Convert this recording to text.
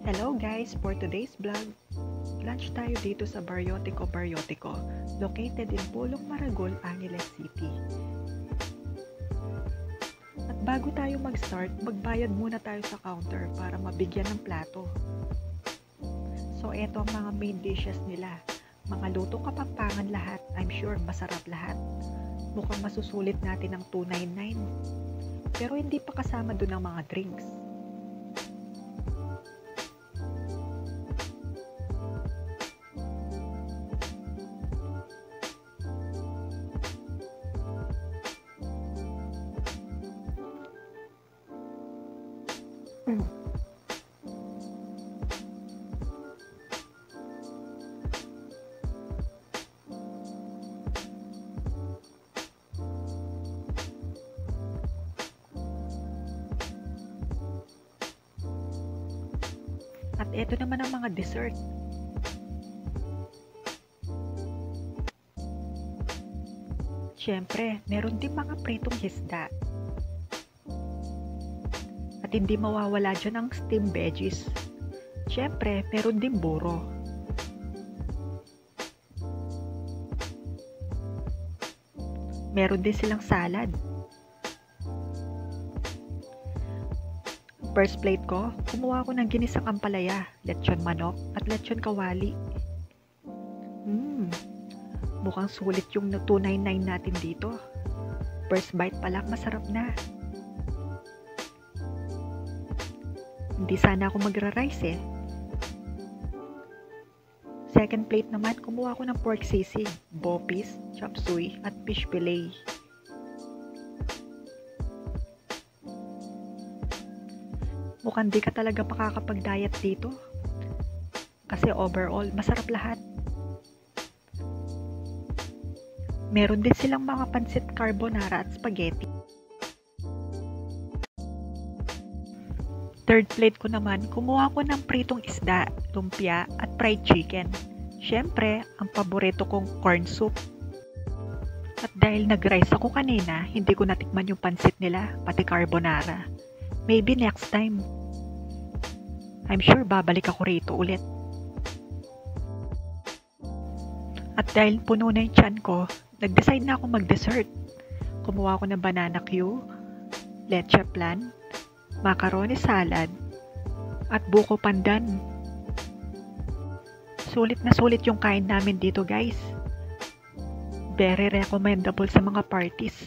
Hello guys! For today's vlog, lunch tayo dito sa Baryotico, located in Pulong Maragol, Angeles City. At bago tayo mag-start, magbayad muna tayo sa counter para mabigyan ng plato. So eto ang mga main dishes nila. Mga lutong kapampangan lahat, I'm sure masarap lahat. Mukhang masusulit natin ang $2.99. Pero hindi pa kasama dun ang mga drinks. At eto naman ang mga dessert. Siyempre, meron din mga pritong isda. At hindi mawawala dyan ang steamed veggies. Siyempre, meron din buro. Meron din silang salad. First plate ko, kumuha ko ng ginisang ampalaya, lechon manok, at lechon kawali. Mukhang sulit yung $2.99 natin dito. First bite pa lang, masarap na. Hindi sana ako magra-rice eh. Second plate naman, kumuha ko ng pork sisig, bopis, chop suey, at fish fillet. Mukhang di ka talaga makakapag-diet dito. Kasi overall, masarap lahat. Meron din silang mga pansit carbonara at spaghetti. Third plate ko naman, kumuha ko ng pritong isda, lumpia, at fried chicken. Siyempre, ang paborito kong corn soup. At dahil nag-rice ako kanina, hindi ko natikman yung pansit nila, pati carbonara. Maybe next time. I'm sure babalik ako rito ulit. At dahil puno na yung tiyan ko, nag-decide na ako mag-dessert. Kumuha ko ng banana Q, leche flan, macaroni salad, at buko pandan. Sulit na sulit yung kain namin dito guys. Very recommendable sa mga parties.